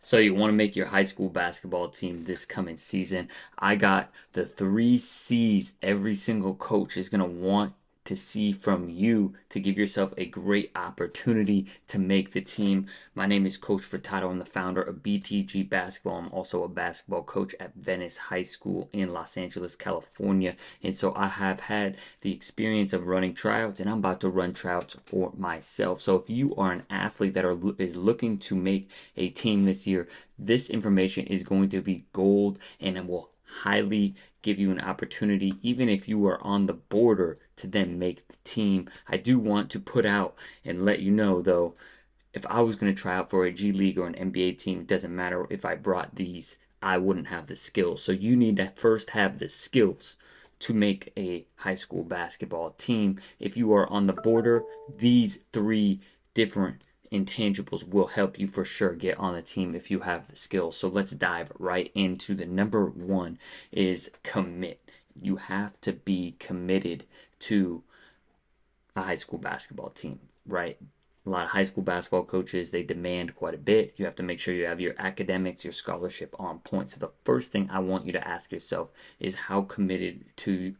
So you want to make your high school basketball team this coming season. I got the 3 C's every single coach is going to want to see from you to give yourself a great opportunity to make the team. My name is Coach Furtado. I'm the founder of BTG Basketball. I'm also a basketball coach at Venice High School in Los Angeles, California. And so I have had the experience of running tryouts, and I'm about to run tryouts for myself. So if you are an athlete that is looking to make a team this year, this information is going to be gold, and it will highly give you an opportunity, even if you are on the border, to then make the team. I do want to put out and let you know, though, if I was going to try out for a G League or an NBA team, it doesn't matter if I brought these, I wouldn't have the skills. So you need to first have the skills to make a high school basketball team. If you are on the border, these 3 different intangibles will help you for sure get on the team if you have the skills. So let's dive right into the number one is commit. You have to be committed to a high school basketball team, right? A lot of high school basketball coaches, they demand quite a bit. You have to make sure you have your academics, your scholarship on point. So the first thing I want you to ask yourself is how committed to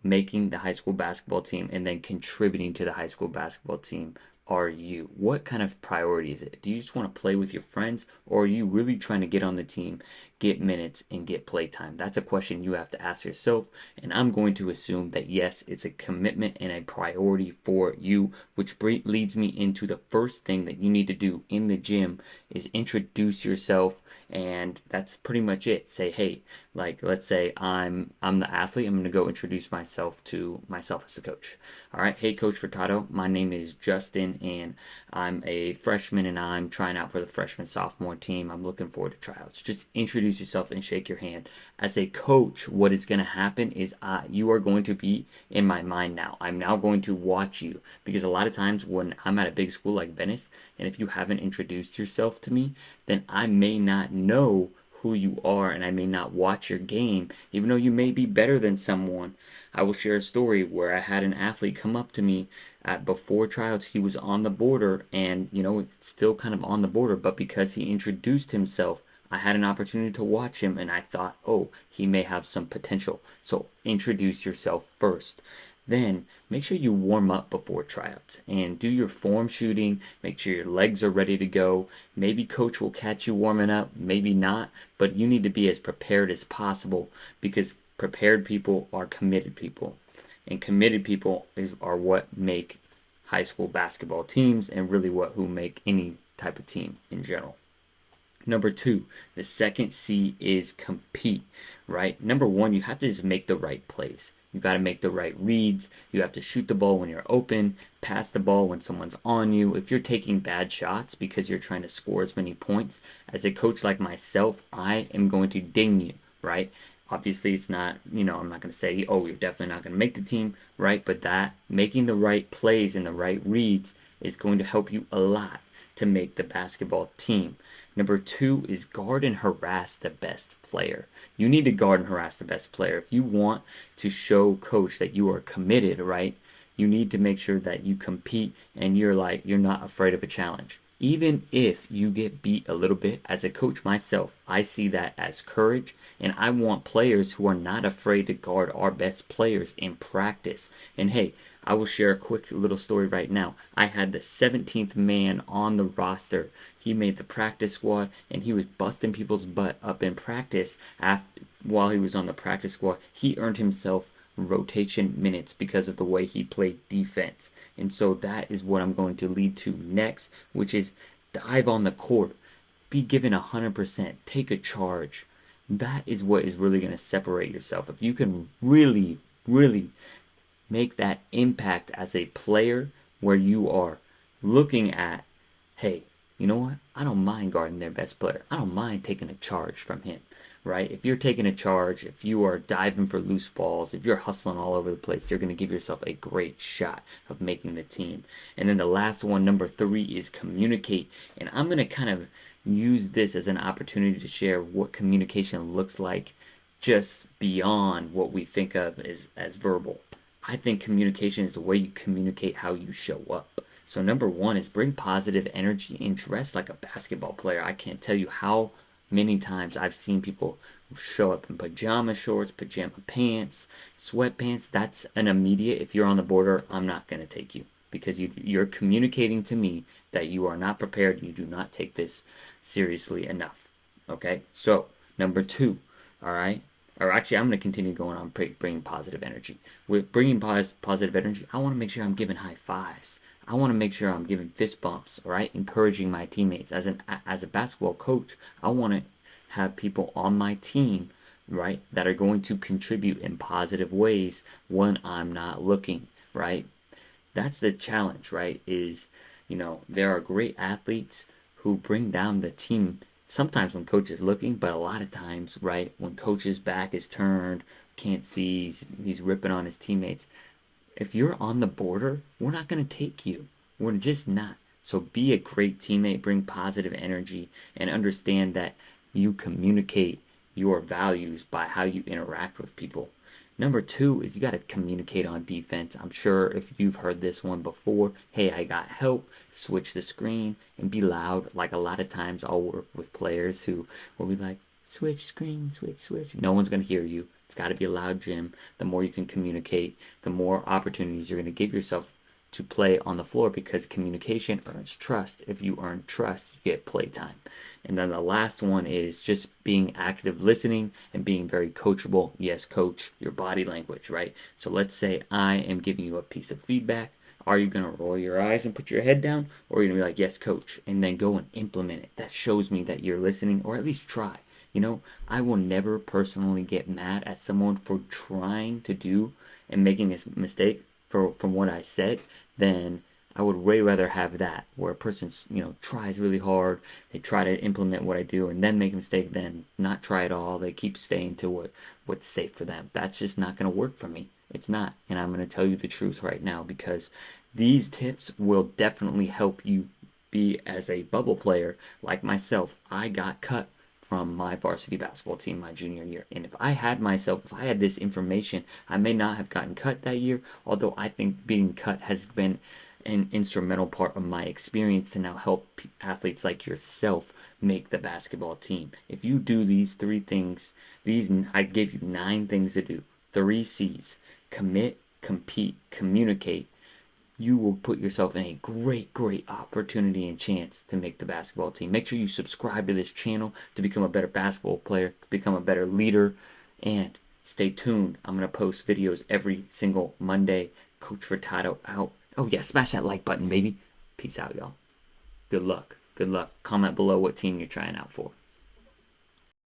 making the high school basketball team and then contributing to the high school basketball team are you? What kind of priority is it? Do you just want to play with your friends, or are you really trying to get on the team, get minutes, and get play time? That's a question you have to ask yourself, and I'm going to assume that yes, it's a commitment and a priority for you, which leads me into the first thing that you need to do in the gym is introduce yourself, and that's pretty much it. Say, hey, like let's say I'm the athlete. I'm going to go introduce myself as a coach. All right, hey, Coach Furtado, my name is Justin, and I'm a freshman, and I'm trying out for the freshman sophomore team. I'm looking forward to tryouts. Just introduce yourself and shake your hand. As a coach, what is going to happen is you are going to be in my mind now. I'm now going to watch you, because a lot of times when I'm at a big school like Venice, and if you haven't introduced yourself to me, then I may not know who you are, and I may not watch your game, even though you may be better than someone. I will share a story where I had an athlete come up to me before tryouts. He was on the border, and it's still kind of on the border, but because he introduced himself, I had an opportunity to watch him, and I thought, oh, he may have some potential. So introduce yourself first. Then make sure you warm up before tryouts and do your form shooting. Make sure your legs are ready to go. Maybe coach will catch you warming up, maybe not, but you need to be as prepared as possible, because prepared people are committed people. And committed people are what make high school basketball teams, and really who make any type of team in general. Number two, the second C is compete, right? Number one, you have to just make the right plays. You got to make the right reads. You have to shoot the ball when you're open, pass the ball when someone's on you. If you're taking bad shots because you're trying to score as many points, as a coach like myself, I am going to ding you, right? Obviously, it's not, I'm not going to say, oh, you're definitely not going to make the team, right? But that making the right plays and the right reads is going to help you a lot to make the basketball team. Number two is guard and harass the best player. You need to guard and harass the best player. If you want to show coach that you are committed, right, you need to make sure that you compete and you're not afraid of a challenge. Even if you get beat a little bit, as a coach myself, I see that as courage, and I want players who are not afraid to guard our best players in practice. And hey, I will share a quick little story right now. I had the 17th man on the roster. He made the practice squad, and he was busting people's butt up in practice. While he was on the practice squad, he earned himself rotation minutes because of the way he played defense. And so that is what I'm going to lead to next, which is dive on the court. Be given 100%. Take a charge. That is what is really going to separate yourself. If you can really, really make that impact as a player, where you are looking at, hey, you know what? I don't mind guarding their best player. I don't mind taking a charge from him, right? If you're taking a charge, if you are diving for loose balls, if you're hustling all over the place, you're going to give yourself a great shot of making the team. And then the last one, number three, is communicate. And I'm going to kind of use this as an opportunity to share what communication looks like just beyond what we think of as verbal. I think communication is the way you communicate how you show up, So number one is bring positive energy and dress like a basketball player. I can't tell you how many times I've seen people show up in pajama shorts, pajama pants, sweatpants. That's an immediate, if you're on the border, I'm not going to take you, because you're communicating to me that you are not prepared. You do not take this seriously enough. Okay, so number two, all right, or actually, I'm going to continue going on bringing positive energy. With bringing positive energy, I want to make sure I'm giving high fives. I want to make sure I'm giving fist bumps, all right, encouraging my teammates. As a basketball coach, I want to have people on my team, right, that are going to contribute in positive ways when I'm not looking, right? That's the challenge, right? Is, there are great athletes who bring down the team sometimes when coach is looking, but a lot of times, right, when coach's back is turned, can't see, he's ripping on his teammates. If you're on the border, we're not going to take you. We're just not. So be a great teammate, bring positive energy, and understand that you communicate your values by how you interact with people. Number two is you got to communicate on defense. I'm sure if you've heard this one before, hey, I got help, switch the screen, and be loud. Like a lot of times I'll work with players who will be like, switch screen, switch. No one's going to hear you. It's got to be a loud gym. The more you can communicate, the more opportunities you're going to give yourself to play on the floor, because communication earns trust. If you earn trust, you get playtime. And then the last one is just being active listening and being very coachable. Yes, coach, your body language, right? So let's say I am giving you a piece of feedback. Are you going to roll your eyes and put your head down? Or are you going to be like, yes, coach, and then go and implement it? That shows me that you're listening, or at least try. I will never personally get mad at someone for trying to do and making a mistake from what I said. Then I would way rather have that, where a person, tries really hard, they try to implement what I do and then make a mistake, than not try at all. They keep staying to what's safe for them. That's just not going to work for me. It's not. And I'm going to tell you the truth right now, because these tips will definitely help you be as a bubble player like myself. I got cut from my varsity basketball team my junior year. And if I had this information, I may not have gotten cut that year, although I think being cut has been an instrumental part of my experience to now help athletes like yourself make the basketball team. If you do these three things, I gave you 9 things to do. 3 C's: commit, compete, communicate. You will put yourself in a great opportunity and chance to make the basketball team. Make sure you subscribe to this channel to become a better basketball player, become a better leader, and stay tuned. I'm going to post videos every single Monday. Coach Furtado out. Oh yeah, smash that like button, baby. Peace out, y'all. Good luck. Comment below what team you're trying out for.